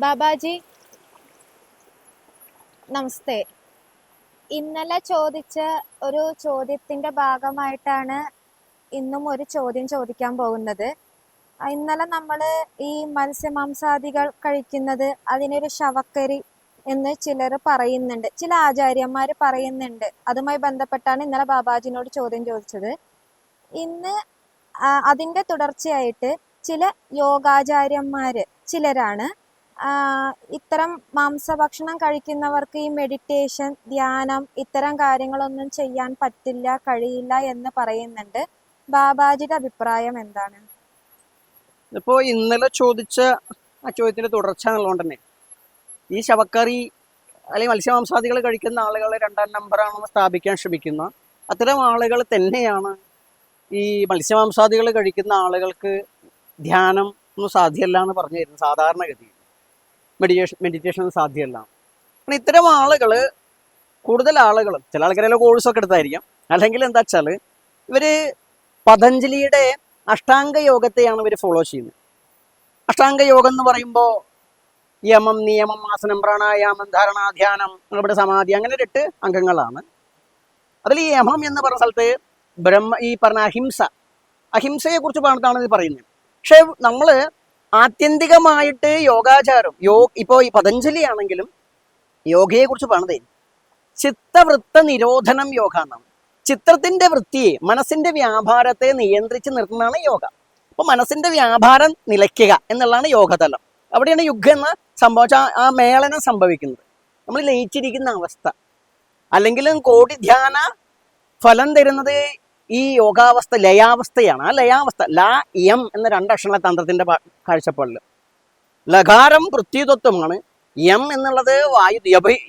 ബാബാജി, നമസ്തേ. ഇന്നലെ ചോദിച്ച ഒരു ചോദ്യത്തിന്റെ ഭാഗമായിട്ടാണ് ഇന്നും ഒരു ചോദ്യം ചോദിക്കാൻ പോകുന്നത്. ഇന്നലെ നമ്മൾ ഈ മത്സ്യമാംസാദികൾ കഴിക്കുന്നത് അതിനൊരു ശവക്കരി എന്ന് ചിലർ പറയുന്നുണ്ട്, ചില ആചാര്യന്മാർ പറയുന്നുണ്ട്. അതുമായി ബന്ധപ്പെട്ടാണ് ഇന്നലെ ബാബാജിനോട് ചോദ്യം ചോദിച്ചത്. ഇന്ന് അതിൻ്റെ തുടർച്ചയായിട്ട് ചില യോഗാചാര്യന്മാർ ചിലരാണ് ഇത്തരം മാംസഭക്ഷണം കഴിക്കുന്നവർക്ക് ഈ മെഡിറ്റേഷൻ, ധ്യാനം ഇത്തരം കാര്യങ്ങളൊന്നും ചെയ്യാൻ പറ്റില്ല, കഴിയില്ല എന്ന് പറയുന്നുണ്ട്. ബാബാജിയുടെ അഭിപ്രായം എന്താണ്? ഇപ്പോ ഇന്നലെ ചോദിച്ച ആ ചോദ്യത്തിന്റെ തുടർച്ച എന്നുള്ളതുകൊണ്ട് തന്നെ ഈ ശവക്കറി അല്ലെങ്കിൽ മത്സ്യമാംസാദികൾ കഴിക്കുന്ന ആളുകൾ രണ്ടാം നമ്പറാണെന്ന് സ്ഥാപിക്കാൻ ശ്രമിക്കുന്ന അത്തരം ആളുകൾ തന്നെയാണ് ഈ മത്സ്യമാംസാദികൾ കഴിക്കുന്ന ആളുകൾക്ക് ധ്യാനം ഒന്നും സാധ്യമല്ല എന്ന് പറഞ്ഞു തരുന്നത്. സാധാരണഗതിയിൽ മെഡിറ്റേഷൻ സാധ്യമല്ല. കാരണം ഇത്തരം ആളുകൾ, കൂടുതൽ ആളുകളും, ചില ആൾക്കാരെല്ലാം കോഴ്സൊക്കെ എടുത്തായിരിക്കാം, അല്ലെങ്കിൽ എന്താ വെച്ചാൽ ഇവര് പതഞ്ജലിയുടെ അഷ്ടാംഗ യോഗത്തെയാണ് ഇവർ ഫോളോ ചെയ്യുന്നത്. അഷ്ടാംഗ യോഗം എന്ന് പറയുമ്പോൾ യമം, നിയമം, ആസനം, പ്രാണായാമം, ധാരണ, ധ്യാനം, ഇവിടെ സമാധി, അങ്ങനെ 8 അംഗങ്ങളാണ്. അതിൽ ഈ യമം എന്ന് പറഞ്ഞ സ്ഥലത്ത് ഈ പറഞ്ഞ അഹിംസയെ കുറിച്ച് പറഞ്ഞിട്ടാണ് ഇത് പറയുന്നത്. പക്ഷെ നമ്മൾ ആത്യന്തികമായിട്ട് യോഗാചാരം, ഇപ്പോൾ ഈ പതഞ്ജലി ആണെങ്കിലും യോഗയെ കുറിച്ച് പറഞ്ഞതേ ചിത്തവൃത്ത നിരോധനം യോഗ എന്നാണ്. ചിത്രത്തിന്റെ വൃത്തിയെ, മനസ്സിന്റെ വ്യാപാരത്തെ നിയന്ത്രിച്ച് നിർത്തുന്നതാണ് യോഗ. അപ്പൊ മനസ്സിന്റെ വ്യാപാരം നിലയ്ക്കുക എന്നുള്ളതാണ് യോഗതലം. അവിടെയാണ് യുഗം എന്ന സംഭവിച്ച ആ മേളനം സംഭവിക്കുന്നത്. നമ്മൾ ലയിച്ചിരിക്കുന്ന അവസ്ഥ, അല്ലെങ്കിലും കോടി ധ്യാന ഫലം തരുന്നത് ഈ യോഗാവസ്ഥ, ലയാവസ്ഥയാണ്. ആ ലയാവസ്ഥ, ലാ യം എന്ന 2 അക്ഷരങ്ങളെ തന്ത്രത്തിന്റെ കാഴ്ചപ്പാടില് ലകാരം പൃഥ്വിതത്വമാണ്. യം എന്നുള്ളത് വായു,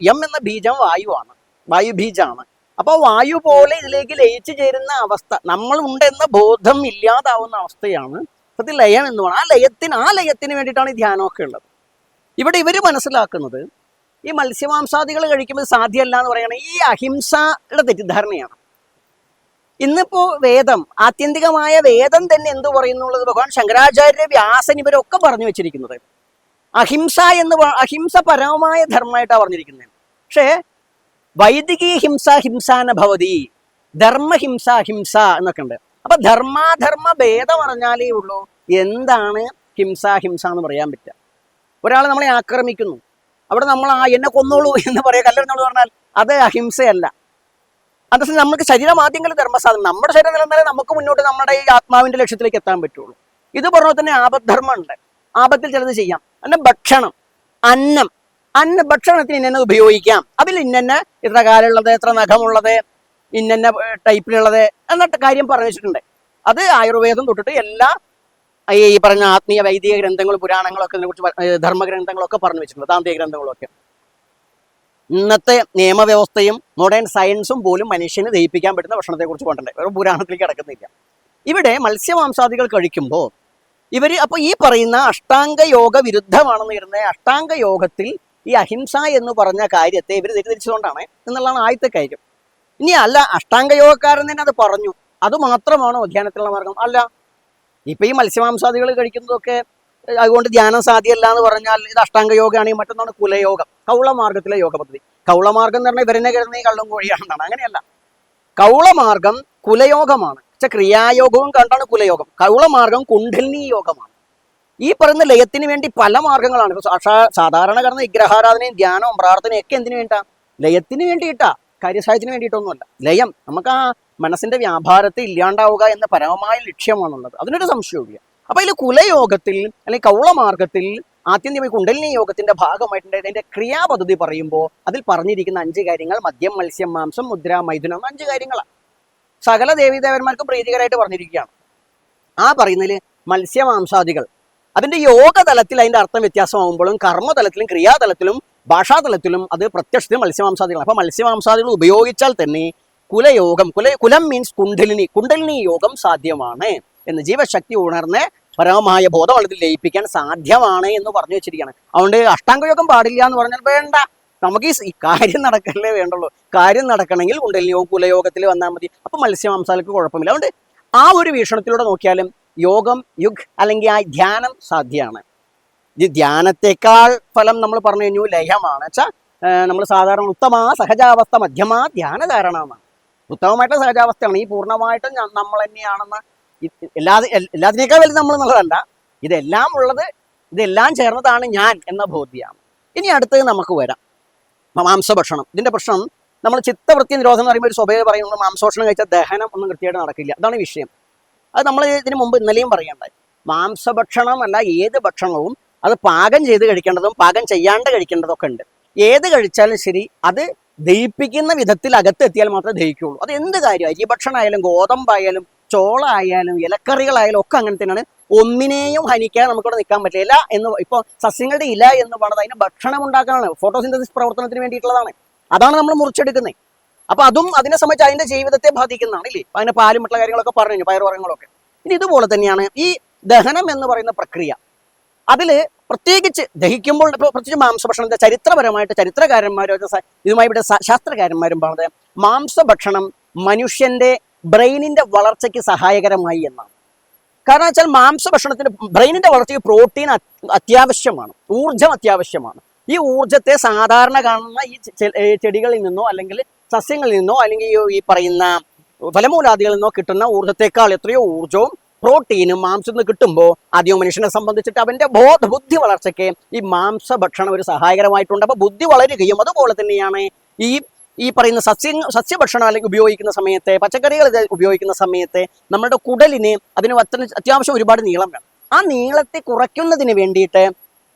യം എന്ന ബീജം വായുവാണ്, വായു ബീജാണ്. അപ്പൊ വായു പോലെ ഇതിലേക്ക് ലയിച്ചു ചേരുന്ന അവസ്ഥ, നമ്മൾ ഉണ്ടെന്ന ബോധം ഇല്ലാതാവുന്ന അവസ്ഥയാണ് സത്യം ലയം എന്ന് പറയുന്നത്. ആ ലയത്തിന് വേണ്ടിയിട്ടാണ് ഈ ധ്യാനമൊക്കെ ഉള്ളത്. ഇവിടെ ഇവർ മനസ്സിലാക്കുന്നത് ഈ മത്സ്യമാംസാദികൾ കഴിക്കുമ്പോൾ സാധ്യമല്ല എന്ന് പറയുന്നത് ഈ അഹിംസയുടെ തെറ്റിദ്ധാരണയാണ്. ഇന്നിപ്പോ വേദം, ആത്യന്തികമായ വേദം തന്നെ എന്തു പറയുന്നുള്ളത് ഭഗവാൻ ശങ്കരാചാര്യ, വ്യാസൻ ഇവരൊക്കെ പറഞ്ഞു വെച്ചിരിക്കുന്നത് അഹിംസ പരമമായ ധർമ്മമായിട്ടാണ് പറഞ്ഞിരിക്കുന്നത്. പക്ഷേ വൈദികീ ഹിംസ ഹിംസാന ഭവതി, ധർമ്മഹിംസ ഹിംസ എന്നൊക്കെ ഉണ്ട്. അപ്പൊ ധർമാധർമ്മ ഭേദം അറിഞ്ഞാലേ ഉള്ളൂ എന്താണ് ഹിംസ എന്ന് പറയാൻ പറ്റുക. ഒരാൾ നമ്മളെ ആക്രമിക്കുന്നു, അവിടെ നമ്മൾ എന്നെ കൊന്നോളൂ എന്ന് പറയാ, കല്ലെടുന്നോളൂ പറഞ്ഞാൽ അത് അഹിംസയല്ല. അതേസമയം നമുക്ക് ശരീരം ആദ്യങ്ങളിൽ ധർമ്മസാധനം, നമ്മുടെ ശരീരം നിലനിന്നാലേ നമുക്ക് മുന്നോട്ട് നമ്മുടെ ഈ ആത്മാവിന്റെ ലക്ഷ്യത്തിലേക്ക് എത്താൻ പറ്റുള്ളൂ. ഇത് പറഞ്ഞ തന്നെ ആപദ്ധർമ്മം ഉണ്ട്. ആപത്തിൽ ചിലത് ചെയ്യാം. പിന്നെ ഭക്ഷണം, ഭക്ഷണത്തിന് ഇന്നെ ഉപയോഗിക്കാം, അതിൽ ഇന്ന ഇത്ര കാലുള്ളത്, എത്ര നഖമുള്ളത്, ഇന്ന ടൈപ്പിലുള്ളത് എന്നിട്ട് കാര്യം പറഞ്ഞു വെച്ചിട്ടുണ്ട്. അത് ആയുർവേദം തൊട്ടിട്ട് എല്ലാ ഈ പറഞ്ഞ ആത്മീയ വൈദിക ഗ്രന്ഥങ്ങളും പുരാണങ്ങളൊക്കെ ഇതിനെക്കുറിച്ച്, ധർമ്മഗ്രന്ഥങ്ങളൊക്കെ പറഞ്ഞു വെച്ചിട്ടുണ്ട്, താന്ത്രിക ഗ്രന്ഥങ്ങളൊക്കെ. ഇന്നത്തെ നിയമവ്യവസ്ഥയും മോഡേൺ സയൻസും പോലും മനുഷ്യന് ദഹിപ്പിക്കാൻ പറ്റുന്ന ഭക്ഷണത്തെക്കുറിച്ച് പറഞ്ഞിട്ടുണ്ട്. ഒരു പുരാണത്തിലേക്ക് കിടക്കുന്നില്ല. ഇവിടെ മത്സ്യമാംസാദികൾ കഴിക്കുമ്പോൾ അപ്പോൾ ഈ പറയുന്ന അഷ്ടാംഗ യോഗ വിരുദ്ധമാണെന്ന് വരുന്ന അഷ്ടാംഗ യോഗത്തിൽ ഈ അഹിംസ എന്ന് പറഞ്ഞ കാര്യത്തെ ഇവർ തെറ്റിദ്ധരിച്ചുകൊണ്ടാണ് എന്നുള്ളതാണ് ആദ്യത്തെ കാര്യം. ഇനി അല്ല, അഷ്ടാംഗ യോഗക്കാരൻ തന്നെ അത് പറഞ്ഞു, അത് മാത്രമാണോ ധ്യാനത്തിലുള്ള മാർഗം? അല്ല. ഇപ്പൊ ഈ മത്സ്യമാംസാദികൾ കഴിക്കുന്നതൊക്കെ അതുകൊണ്ട് ധ്യാനം സാധ്യമല്ല എന്ന് പറഞ്ഞാൽ ഇത് അഷ്ടാംഗ യോഗമാണെങ്കിൽ മറ്റൊന്നാണ് കുലയോഗം, കൗളമാർഗത്തിലെ യോഗ പദ്ധതി. കൗളമാർഗം എന്ന് പറഞ്ഞാൽ ഇവരെന്നെ കിടന്ന ഈ കള്ളും കോഴിയാണെന്നാണ്. അങ്ങനെയല്ല, കൗളമാർഗം കുലയോഗമാണ്. പക്ഷെ ക്രിയായോഗവും കണ്ടാണ് കുലയോഗം. കൗളമാർഗം കുണ്ഡലിനി യോഗമാണ്. ഈ പറയുന്ന ലയത്തിന് വേണ്ടി പല മാർഗങ്ങളാണ്. സാധാരണ കിടന്ന വിഗ്രഹാരാധനയും ധ്യാനവും പ്രാർത്ഥനയും ഒക്കെ എന്തിനു വേണ്ടിയിട്ടാ? ലയത്തിന് വേണ്ടിയിട്ടാ, കാര്യസാഹചര്യത്തിന് വേണ്ടിയിട്ടൊന്നുമല്ല. ലയം, നമുക്ക് ആ മനസ്സിന്റെ വ്യാപാരത്തെ ഇല്ലാണ്ടാവുക എന്ന പരമമായ ലക്ഷ്യമാണുള്ളത്. അതിനൊരു സംശയമില്ല. അപ്പൊ ഇതിൽ കുലയോഗത്തിൽ അല്ലെങ്കിൽ കൗളമാർഗത്തിൽ ആത്യന്തികമായി കുണ്ഡലിനി യോഗത്തിന്റെ ഭാഗമായിട്ടുണ്ട്. അതിന്റെ ക്രിയാപദ്ധതി പറയുമ്പോൾ അതിൽ പറഞ്ഞിരിക്കുന്ന 5 കാര്യങ്ങൾ മദ്യം, മത്സ്യം, മാംസം, മുദ്ര, മൈഥുനം, 5 കാര്യങ്ങളാണ്. സകല ദേവീദേവന്മാർക്ക് പ്രീതികരമായിട്ട് പറഞ്ഞിരിക്കുകയാണ്. ആ പറയുന്നതിൽ മത്സ്യമാംസാദികൾ അതിന്റെ യോഗതലത്തിൽ അതിന്റെ അർത്ഥം വ്യത്യാസമാകുമ്പോഴും കർമ്മതലത്തിലും ക്രിയാതലത്തിലും ഭാഷാതലത്തിലും അത് പ്രത്യക്ഷത്തിൽ മത്സ്യമാംസാദികളാണ്. അപ്പൊ മത്സ്യമാംസാദികൾ ഉപയോഗിച്ചാൽ തന്നെ കുലയോഗം, കുലം മീൻസ് കുണ്ഡലിനി യോഗം സാധ്യമാണ് എന്ന്, ജീവശക്തി ഉണർന്ന് പരമമായ ബോധവളത്തിൽ ലയിപ്പിക്കാൻ സാധ്യമാണ് എന്ന് പറഞ്ഞു വെച്ചിരിക്കുകയാണ്. അതുകൊണ്ട് അഷ്ടാംഗയോഗം പാടില്ല എന്ന് പറഞ്ഞാൽ വേണ്ട, നമുക്ക് ഈ കാര്യം നടക്കല്ലേ വേണ്ടുള്ളൂ. കാര്യം നടക്കണമെങ്കിൽ കുണ്ഡലിനിയോഗം കുലയോഗത്തിൽ വന്നാൽ മതി. അപ്പൊ മത്സ്യമാംസാദികൾക്ക് കുഴപ്പമില്ല. അതുകൊണ്ട് ആ ഒരു വീക്ഷണത്തിലൂടെ നോക്കിയാലും യോഗം, യുഗ് അല്ലെങ്കിൽ ആ ധ്യാനം സാധ്യമാണ്. ഇത് ധ്യാനത്തെക്കാൾ ഫലം നമ്മൾ പറഞ്ഞു കഴിഞ്ഞു ലയമാണ് വെച്ചാൽ നമ്മൾ സാധാരണ ഉത്തമ സഹജാവസ്ഥ മധ്യമ ധ്യാന കാരണമാണ്. ഉത്തമമായിട്ടുള്ള സഹജാവസ്ഥയാണ്. ഈ പൂർണ്ണമായിട്ടും നമ്മൾ തന്നെയാണെന്ന് എല്ലാത്തിനേക്കാൾ വലുത് നമ്മൾ എന്നുള്ളതല്ല, ഇതെല്ലാം ഉള്ളത്, ഇതെല്ലാം ചേർന്നതാണ് ഞാൻ എന്ന ബോധ്യമാണ്. ഇനി അടുത്തത് നമുക്ക് വരാം മാംസഭക്ഷണം. ഇതിന്റെ പ്രശ്നം നമ്മൾ ചിത്തവൃത്തി നിരോധനം എന്ന് പറയുമ്പോൾ ഒരു സ്വഭേദ പറയുന്നത് മാംസഭക്ഷണം കഴിച്ചാൽ ദഹനം ഒന്നും കൃത്യമായിട്ട് നടക്കില്ല. അതാണ് വിഷയം. അത് നമ്മൾ ഇതിന് മുമ്പ് ഇന്നലെയും പറയണ്ടായി. മാംസഭക്ഷണം അല്ല ഏത് ഭക്ഷണവും അത് പാകം ചെയ്ത് കഴിക്കേണ്ടതും പാകം ചെയ്യാണ്ട് കഴിക്കേണ്ടതൊക്കെ ഉണ്ട്. ഏത് കഴിച്ചാലും ശരി അത് ദഹിപ്പിക്കുന്ന വിധത്തിൽ അകത്തെത്തിയാൽ മാത്രമേ ദഹിക്കുള്ളൂ. അത് എന്ത് കാര്യം, അരിഭക്ഷണമായാലും ഗോതമ്പായാലും ചോളായാലും ഇലക്കറികളായാലും ഒക്കെ അങ്ങനെ തന്നെയാണ്. ഒന്നിനെയും ഹനിക്കാതെ നമുക്കിവിടെ നിൽക്കാൻ പറ്റില്ല. ഇല എന്ന് ഇപ്പോൾ സസ്യങ്ങളുടെ ഇല എന്ന് പറയുന്നത് അതിന് ഭക്ഷണം ഉണ്ടാക്കാനാണ്, ഫോട്ടോസിന്തസിസ് പ്രവർത്തനത്തിന് വേണ്ടിയിട്ടുള്ളതാണ്. അതാണ് നമ്മൾ മുറിച്ചെടുക്കുന്നത്. അപ്പൊ അതും അതിനെ സംബന്ധിച്ച് അതിന്റെ ജീവിതത്തെ ബാധിക്കുന്നതാണ് ഇല്ലേ. അതിന്റെ പാലും മറ്റുള്ള കാര്യങ്ങളൊക്കെ പറഞ്ഞു, പയറുവർഗ്ഗങ്ങളൊക്കെ. ഇനി ഇതുപോലെ തന്നെയാണ് ഈ ദഹനം എന്ന് പറയുന്ന പ്രക്രിയ. അതിൽ പ്രത്യേകിച്ച് ദഹിക്കുമ്പോൾ പ്രത്യേകിച്ച് മാംസഭക്ഷണത്തെ ചരിത്രപരമായിട്ട് ചരിത്രകാരന്മാരും ഇതുമായി ഇവിടെ ശാസ്ത്രകാരന്മാരും പറഞ്ഞത് മാംസഭക്ഷണം മനുഷ്യന്റെ ബ്രെയിനിന്റെ വളർച്ചയ്ക്ക് സഹായകരമായി എന്നാണ്. കാരണം വെച്ചാൽ മാംസഭക്ഷണത്തിന് ബ്രെയിനിന്റെ വളർച്ചയ്ക്ക് പ്രോട്ടീൻ അത്യാവശ്യമാണ്, ഊർജം അത്യാവശ്യമാണ്. ഈ ഊർജത്തെ സാധാരണ കാണുന്ന ഈ ചെടികളിൽ നിന്നോ അല്ലെങ്കിൽ സസ്യങ്ങളിൽ നിന്നോ അല്ലെങ്കിൽ ഈ പറയുന്ന ഫലമൂലാദികളിൽ നിന്നോ കിട്ടുന്ന ഊർജത്തെക്കാൾ എത്രയോ ഊർജവും പ്രോട്ടീനും മാംസത്തിൽ നിന്ന് കിട്ടുമ്പോൾ ആദ്യം മനുഷ്യനെ സംബന്ധിച്ചിട്ട് അവന്റെ ബുദ്ധി വളർച്ചയ്ക്ക് ഈ മാംസഭക്ഷണം ഒരു സഹായകരമായിട്ടുണ്ട്. അപ്പൊ ബുദ്ധി വളരുകയും അതുപോലെ തന്നെയാണ് ഈ പറയുന്ന സസ്യഭക്ഷണം അല്ലെങ്കിൽ ഉപയോഗിക്കുന്ന സമയത്ത്, പച്ചക്കറികൾ ഉപയോഗിക്കുന്ന സമയത്ത് നമ്മുടെ കുടലിന് അതിന് അത്യാവശ്യം ഒരുപാട് നീളം വേണം. ആ നീളത്തെ കുറയ്ക്കുന്നതിന് വേണ്ടിയിട്ട്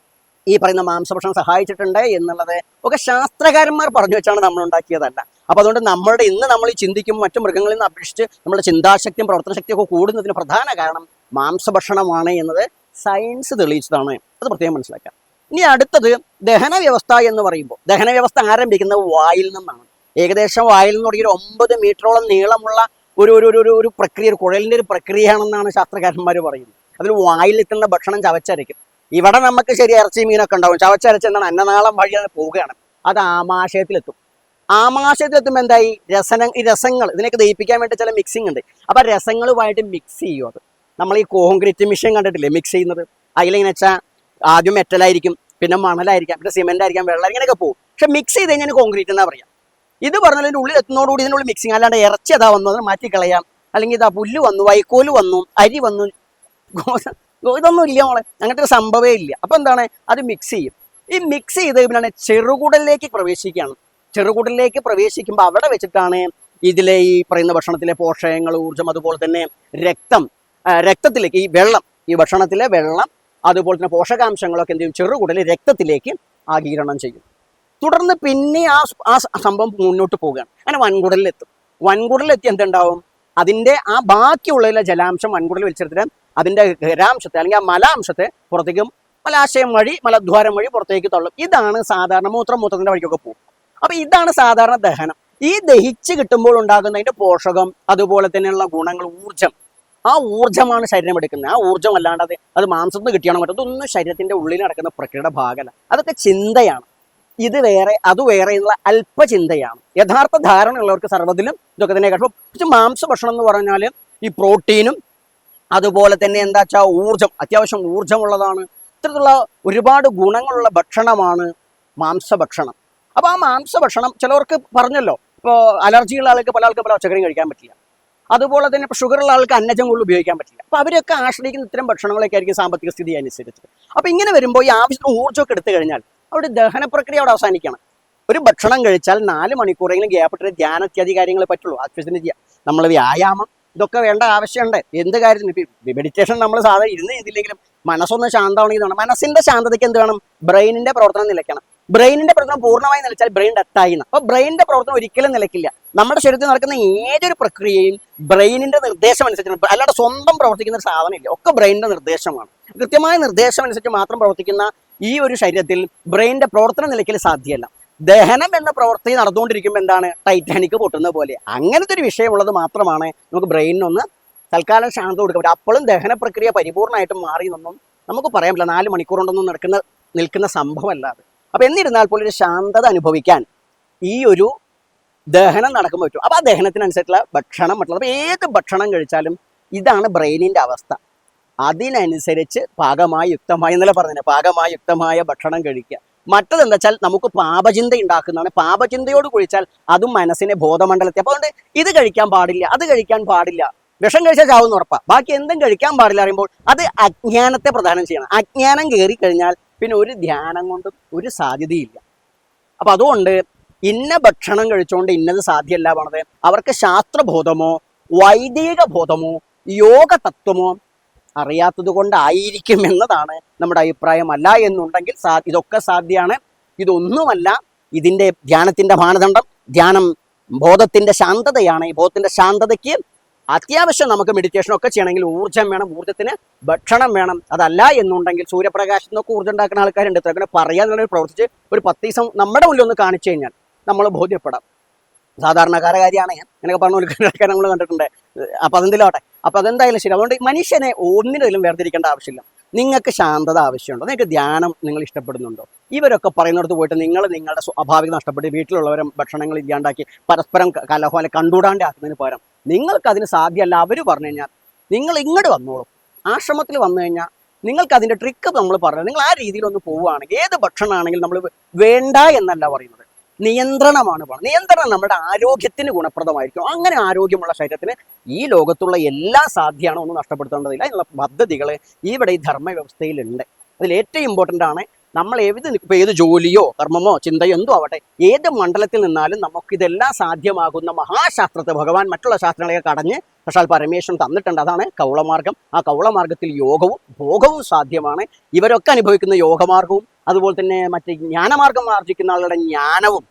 ഈ പറയുന്ന മാംസഭക്ഷണം സഹായിച്ചിട്ടുണ്ട് എന്നുള്ളത് ഒക്കെ ശാസ്ത്രകാരന്മാർ പറഞ്ഞു വെച്ചാണ് നമ്മൾ ഉണ്ടാക്കിയതല്ല. അപ്പൊ അതുകൊണ്ട് ഇന്ന് നമ്മൾ ഈ ചിന്തിക്കുമ്പോൾ മറ്റു മൃഗങ്ങളിൽ നിന്ന് അപേക്ഷിച്ച് നമ്മുടെ ചിന്താശക്തിയും പ്രവർത്തനശക്തിയും ഒക്കെ കൂടുന്നതിന് പ്രധാന കാരണം മാംസഭക്ഷണമാണ് എന്നത് സയൻസ് തെളിയിച്ചതാണ്. അത് പ്രത്യേകം മനസ്സിലാക്കാം. ഇനി അടുത്തത് ദഹന വ്യവസ്ഥ എന്ന് പറയുമ്പോൾ ദഹന വ്യവസ്ഥ ആരംഭിക്കുന്നത് വായിൽ നിന്നാണ്. ഏകദേശം വായിൽ നിന്ന് തുടങ്ങി 9 മീറ്ററോളം നീളമുള്ള ഒരു പ്രക്രിയ, ഒരു കുഴലിന്റെ ഒരു പ്രക്രിയയാണെന്നാണ് ശാസ്ത്രകാരന്മാർ പറയുന്നത്. അതിൽ വായിലെത്തുന്ന ഭക്ഷണം ചവച്ചരയ്ക്കും. ഇവിടെ നമുക്ക് ശരി ഇറച്ചി മീനൊക്കെ ഉണ്ടാവും, ചവച്ചരച്ച് എന്താണ് അന്നനാളം വഴി അത് പോവുകയാണ്. അത് ആമാശയത്തിലെത്തും. ആമാശയത്തിലെത്തുമ്പോൾ എന്തായി ഈ രസങ്ങൾ ഇതിനൊക്കെ ദഹിപ്പിക്കാൻ വേണ്ടി ചില മിക്സിംഗ് ഉണ്ട്. അപ്പൊ രസങ്ങളുമായിട്ട് മിക്സ് ചെയ്യും. അത് നമ്മൾ ഈ കോൺക്രീറ്റ് മിഷൻ കണ്ടിട്ടില്ലേ മിക്സ് ചെയ്യുന്നത്? അതിലെങ്ങനെ വെച്ചാൽ ആദ്യം മെറ്റലായിരിക്കും, പിന്നെ മണലായിരിക്കാം, പിന്നെ സിമെന്റ് ആയിരിക്കാം, വെള്ളം ഇങ്ങനെയൊക്കെ പോകും. പക്ഷെ മിക്സ് ചെയ്ത് കഴിഞ്ഞാൽ കോൺക്രീറ്റ് എന്നാ പറയാം. ഇത് പറഞ്ഞതിൻ്റെ ഉള്ളിൽ എത്തുന്നതോടുകൂടി ഇതിനുള്ളിൽ മിക്സിങ്. അല്ലാണ്ട് ഇറച്ചി അതാ വന്നു അത് മാറ്റിക്കളയാം, അല്ലെങ്കിൽ ഇതാ പുല്ല് വന്നു, വൈക്കോല് വന്നു, അരി വന്നു, ഇതൊന്നും ഇല്ല മോളെ, അങ്ങനത്തെ ഒരു സംഭവമേ ഇല്ല. അപ്പൊ എന്താണ്, അത് മിക്സ് ചെയ്യും. ഈ മിക്സ് ചെയ്ത് പിന്നാണ് ചെറുകുടലിലേക്ക് പ്രവേശിക്കുകയാണ്. ചെറുകുടലിലേക്ക് പ്രവേശിക്കുമ്പോൾ അവിടെ വെച്ചിട്ടാണ് ഇതിലെ ഈ പറയുന്ന ഭക്ഷണത്തിലെ പോഷകങ്ങൾ, ഊർജ്ജം, അതുപോലെ തന്നെ രക്തത്തിലേക്ക് ഈ ഭക്ഷണത്തിലെ വെള്ളം അതുപോലെ തന്നെ പോഷകാംശങ്ങളൊക്കെ എന്ത് ചെയ്യും, ചെറുകുടലിൽ രക്തത്തിലേക്ക് ആഗിരണം ചെയ്യും. തുടർന്ന് പിന്നെ ആ സംഭവം മുന്നോട്ട് പോവുകയാണ്. അങ്ങനെ വൻകുടലിലെത്തും. വൻകുടലിലെത്തി എന്തുണ്ടാവും, അതിന്റെ ആ ബാക്കിയുള്ളതിലെ ജലാംശം വൻകുടലിൽ വലിച്ചെടുത്തിട്ട് അതിന്റെ ഖരാംശത്തെ അല്ലെങ്കിൽ ആ മലാംശത്തെ പുറത്തേക്കും മലാശയം വഴി മലദ്വാരം വഴി പുറത്തേക്ക് തള്ളും. ഇതാണ് സാധാരണ മൂത്രത്തിന്റെ വഴിക്കൊക്കെ പോകും. അപ്പൊ ഇതാണ് സാധാരണ ദഹനം. ഈ ദഹിച്ച് കിട്ടുമ്പോൾ ഉണ്ടാകുന്നതിന്റെ പോഷകം അതുപോലെ തന്നെയുള്ള ഗുണങ്ങൾ, ഊർജം, ആ ഊർജ്ജമാണ് ശരീരം എടുക്കുന്നത്. ആ ഊർജ്ജം അല്ലാണ്ട് അത് മാംസത്തിൽ നിന്ന് കിട്ടിയാണോ മറ്റൊന്നും ശരീരത്തിന്റെ ഉള്ളിൽ നടക്കുന്ന പ്രക്രിയയുടെ ഭാഗമല്ല. അതൊക്കെ ചിന്തയാണ്. ഇത് വേറെ അത് വേറെ എന്നുള്ള അല്പചിന്തയാണ്. യഥാർത്ഥ ധാരണയുള്ളവർക്ക് സർവ്വത്തിലും ഇതൊക്കെ തന്നെ കഴിയും. പക്ഷെ മാംസഭക്ഷണം എന്ന് പറഞ്ഞാൽ ഈ പ്രോട്ടീനും അതുപോലെ തന്നെ എന്താ വെച്ചാൽ ഊർജ്ജം, അത്യാവശ്യം ഊർജ്ജമുള്ളതാണ്. ഇത്തരത്തിലുള്ള ഒരുപാട് ഗുണങ്ങളുള്ള ഭക്ഷണമാണ് മാംസഭക്ഷണം. അപ്പൊ ആ മാംസഭക്ഷണം ചിലവർക്ക് പറഞ്ഞല്ലോ, ഇപ്പോൾ അലർജിയുള്ള ആൾക്ക് പല പച്ചക്കറിയും കഴിക്കാൻ പറ്റില്ല. അതുപോലെ തന്നെ ഇപ്പോൾ ഷുഗറുള്ള ആൾക്ക് അന്നജം കൂടുതൽ ഉപയോഗിക്കാൻ പറ്റില്ല. അപ്പൊ അവരൊക്കെ ആശ്രയിക്കുന്ന ഇത്തരം ഭക്ഷണങ്ങളൊക്കെ ആയിരിക്കും സാമ്പത്തിക സ്ഥിതി അനുസരിച്ച്. അപ്പൊ ഇങ്ങനെ വരുമ്പോൾ ഈ ആവശ്യത്തിന് ഊർജ്ജമൊക്കെ എടുത്തു കഴിഞ്ഞാൽ അവിടെ ദഹന പ്രക്രിയ അവിടെ അവസാനിക്കണം. ഒരു ഭക്ഷണം കഴിച്ചാൽ 4 മണിക്കൂറെങ്കിലും ഗ്യാപ്പ് ഇട്ടിട്ട് ധ്യാന ഇത്യാദി കാര്യങ്ങളെ പറ്റുള്ളൂ. ആവശ്യത്തിന് ചെയ്യാം. നമ്മൾ വ്യായാമം ഇതൊക്കെ വേണ്ട ആവശ്യമുണ്ട്. എന്ത് കാര്യത്തിന് ഇപ്പം മെഡിറ്റേഷൻ നമ്മൾ സാധാരണ ഇരുന്ന് ചെയ്തില്ലെങ്കിലും മനസ്സൊന്ന് ശാന്തമാണെങ്കിൽ വേണം. മനസ്സിന്റെ ശാന്തതയ്ക്ക് എന്ത് വേണം, ബ്രെയിനിന്റെ പ്രവർത്തനം നിലയ്ക്കണം. ബ്രെയിനിന്റെ പ്രവർത്തനം പൂർണ്ണമായി നിലച്ചാൽ ബ്രെയിൻ ഡെത്തായി. അപ്പൊ ബ്രെയിനിന്റെ പ്രവർത്തനം ഒരിക്കലും നിലയ്ക്കില്ല. നമ്മുടെ ശരീരത്തിൽ നടക്കുന്ന ഏതൊരു പ്രക്രിയയും ബ്രെയിനിന്റെ നിർദ്ദേശം അനുസരിച്ചാണ്. അല്ലാതെ സ്വന്തം പ്രവർത്തിക്കുന്ന ഒരു സാധനമില്ല, ഒക്കെ ബ്രെയിനിന്റെ നിർദ്ദേശമാണ്. കൃത്യമായ നിർദ്ദേശം അനുസരിച്ച് മാത്രം പ്രവർത്തിക്കുന്ന ഈ ഒരു ശരീരത്തിൽ ബ്രെയിനിന്റെ പ്രവർത്തനം നിലയ്ക്കൽ സാധ്യമല്ല. ദഹനം എന്ന പ്രവൃത്തി നടന്നുകൊണ്ടിരിക്കുമ്പോൾ എന്താണ്, ടൈറ്റാനിക് പൊട്ടുന്ന പോലെ അങ്ങനത്തെ ഒരു വിഷയമുള്ളത് മാത്രമാണ് നമുക്ക് ബ്രെയിനിനൊന്ന് തൽക്കാലം ശാന്ത കൊടുക്കാൻ പറ്റും. അപ്പോഴും ദഹന പ്രക്രിയ പരിപൂർണ്ണമായിട്ടും മാറി എന്നൊന്നും നമുക്ക് പറയാൻ പറ്റില്ല. 4 മണിക്കൂർ കൊണ്ടൊന്നും നിൽക്കുന്ന സംഭവമല്ലാതെ. അപ്പൊ എന്നിരുന്നാൽ പോലും ഒരു ശാന്തത അനുഭവിക്കാൻ ഈ ഒരു ദഹനം നടക്കുമ്പോൾ പറ്റും. അപ്പൊ ആ ദഹനത്തിനനുസരിച്ചുള്ള ഭക്ഷണം മറ്റുള്ളത്, അപ്പൊ ഏത് ഭക്ഷണം കഴിച്ചാലും ഇതാണ് ബ്രെയിനിന്റെ അവസ്ഥ. അതിനനുസരിച്ച് പാകമായി യുക്തമായി എന്നല്ല പറഞ്ഞത്, പാകമായി യുക്തമായ ഭക്ഷണം കഴിക്കുക. മറ്റതെന്താ വെച്ചാൽ നമുക്ക് പാപചിന്ത ഉണ്ടാക്കുന്നതാണ്. പാപചിന്തയോട് കുഴിച്ചാൽ അതും മനസ്സിനെ ബോധമണ്ഡലത്തെ. അപ്പോൾ അതുകൊണ്ട് ഇത് കഴിക്കാൻ പാടില്ല, അത് കഴിക്കാൻ പാടില്ല, വിഷം കഴിച്ചാൽ ചാവുന്ന ഉറപ്പാ, ബാക്കി എന്തും കഴിക്കാൻ പാടില്ല അറിയുമ്പോൾ അത് അജ്ഞാനത്തെ പ്രധാനം ചെയ്യണം. അജ്ഞാനം കയറി കഴിഞ്ഞാൽ പിന്നെ ഒരു ധ്യാനം കൊണ്ടും ഒരു സാധ്യതയില്ല. അപ്പൊ അതുകൊണ്ട് ഇന്ന ഭക്ഷണം കഴിച്ചുകൊണ്ട് ഇന്നത് സാധ്യമല്ല പറഞ്ഞത്. അവർക്ക് ശാസ്ത്രബോധമോ വൈദിക ബോധമോ യോഗ തത്വമോ അറിയാത്തത് കൊണ്ടായിരിക്കും എന്നതാണ് നമ്മുടെ അഭിപ്രായം. അല്ല എന്നുണ്ടെങ്കിൽ ഇതൊക്കെ സാധ്യമാണ്. ഇതൊന്നുമല്ല ഇതിന്റെ ധ്യാനത്തിന്റെ മാനദണ്ഡം. ധ്യാനം ബോധത്തിന്റെ ശാന്തതയാണ്. ഈ ബോധത്തിന്റെ ശാന്തതയ്ക്ക് അത്യാവശ്യം നമുക്ക് മെഡിറ്റേഷൻ ഒക്കെ ചെയ്യണമെങ്കിൽ ഊർജ്ജം വേണം, ഊർജ്ജത്തിന് ഭക്ഷണം വേണം. അതല്ല എന്നുണ്ടെങ്കിൽ സൂര്യപ്രകാശത്തിനൊക്കെ ഊർജ്ജം ഉണ്ടാക്കുന്ന ആൾക്കാരുണ്ട്. അങ്ങനെ പറയാനുള്ള പ്രവർത്തിച്ച് ഒരു 10 ദിവസം നമ്മുടെ മുന്നിൽ ഒന്ന് കാണിച്ചു കഴിഞ്ഞാൽ നമ്മൾ ബോധ്യപ്പെടാം. സാധാരണക്കാര കാര്യമാണ് അങ്ങനെയൊക്കെ പറഞ്ഞു നമ്മൾ കണ്ടിട്ടുണ്ട്. അപ്പൊ അതെന്തിലോട്ടെ, അപ്പൊ അതെന്തായാലും ശരി. അതുകൊണ്ട് മനുഷ്യനെ ഒന്നിനും വേർതിരിക്കേണ്ട ആവശ്യമില്ല. നിങ്ങൾക്ക് ശാന്തത ആവശ്യമുണ്ടോ, നിങ്ങൾക്ക് ധ്യാനം നിങ്ങൾ ഇഷ്ടപ്പെടുന്നുണ്ടോ? ഇവരൊക്കെ പറയുന്നിടത്ത് പോയിട്ട് നിങ്ങൾ നിങ്ങളുടെ സ്വാഭാവികം നഷ്ടപ്പെട്ട് വീട്ടിലുള്ളവരും ഭക്ഷണങ്ങൾ ഇല്ലാണ്ടാക്കി പരസ്പരം കലഹോലെ കണ്ടുകൂടാണ്ട് ആക്കുന്നതിന് പകരം നിങ്ങൾക്ക് അതിന് സാധ്യമല്ല അവർ പറഞ്ഞു കഴിഞ്ഞാൽ നിങ്ങൾ ഇങ്ങോട്ട് വന്നോളും. ആശ്രമത്തിൽ വന്നു കഴിഞ്ഞാൽ നിങ്ങൾക്ക് അതിന്റെ ട്രിക്ക് നമ്മൾ പറഞ്ഞു. നിങ്ങൾ ആ രീതിയിൽ ഒന്ന് പോവുകയാണെങ്കിൽ ഏത് ഭക്ഷണമാണെങ്കിലും നമ്മൾ വേണ്ട എന്നല്ല പറയുന്നത്, നിയന്ത്രണമാണ് പറയുന്നത്. നിയന്ത്രണം നമ്മുടെ ആരോഗ്യത്തിന് ഗുണപ്രദമായിരിക്കും. അങ്ങനെ ആരോഗ്യമുള്ള ശരീരത്തിന് ഈ ലോകത്തുള്ള എല്ലാ സാധ്യമാണ്, ഒന്നും നഷ്ടപ്പെടുത്തേണ്ടതില്ല. അതിനുള്ള പദ്ധതികൾ ഇവിടെ ഈ ധർമ്മ വ്യവസ്ഥയിലുണ്ട്. അതിൽ ഏറ്റവും ഇമ്പോർട്ടൻ്റ് ആണ് നമ്മൾ ഏത് ജോലിയോ കർമ്മമോ ചിന്തയോ എന്തോ ആവട്ടെ, ഏത് മണ്ഡലത്തിൽ നിന്നാലും നമുക്കിതെല്ലാം സാധ്യമാകുന്ന മഹാശാസ്ത്രത്തെ ഭഗവാൻ മറ്റുള്ള ശാസ്ത്രങ്ങളെയൊക്കെ കടഞ്ഞ് പക്ഷാൽ പരമേശ്വരൻ തന്നിട്ടുണ്ട്. അതാണ് കൗളമാർഗം. ആ കൗളമാർഗത്തിൽ യോഗവും ഭോഗവും സാധ്യമാണ്. ഇവരൊക്കെ അനുഭവിക്കുന്ന യോഗമാർഗവും അതുപോലെ തന്നെ മറ്റ് ജ്ഞാനമാർഗം ആർജിക്കുന്ന ആളുടെ ജ്ഞാനവും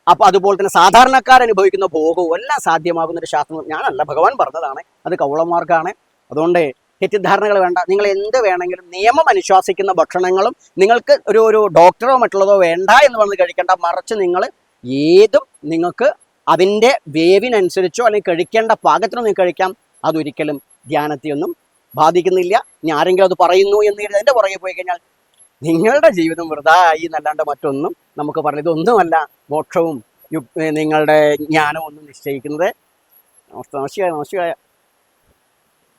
അപ്പൊ അതുപോലെ തന്നെ സാധാരണക്കാർ അനുഭവിക്കുന്ന ഭോഗവും എല്ലാം സാധ്യമാകുന്ന ഒരു ശാസ്ത്രം ഞാനല്ല, ഭഗവാൻ പറഞ്ഞതാണ്. അത് കൗളമാർഗ്ഗമാണ്. അതുകൊണ്ട് തെറ്റിദ്ധാരണകൾ വേണ്ട. നിങ്ങൾ എന്ത് വേണമെങ്കിലും നിയമം അനുശാസിക്കുന്ന ഭക്ഷണങ്ങളും നിങ്ങൾക്ക് ഒരു ഡോക്ടറോ മറ്റുള്ളതോ വേണ്ട എന്ന് പറഞ്ഞ് കഴിക്കേണ്ട. മറിച്ച് നിങ്ങൾ ഏതും നിങ്ങൾക്ക് അതിൻ്റെ വേവിനനുസരിച്ചോ അല്ലെങ്കിൽ കഴിക്കേണ്ട പാകത്തിനോ നിങ്ങൾക്ക് കഴിക്കാം. അതൊരിക്കലും ധ്യാനത്തെയൊന്നും ബാധിക്കുന്നില്ല. ഇനി ആരെങ്കിലും അത് പറയുന്നു എന്ന് അതിൻ്റെ പുറകെ പോയി കഴിഞ്ഞാൽ നിങ്ങളുടെ ജീവിതം വെറുതെ ആയി എന്നല്ലാണ്ട് മറ്റൊന്നും നമുക്ക് പറഞ്ഞു. ഇതൊന്നുമല്ല മോക്ഷവും നിങ്ങളുടെ ജ്ഞാനവും ഒന്നും നിശ്ചയിക്കുന്നത്. നമസ്കാരം.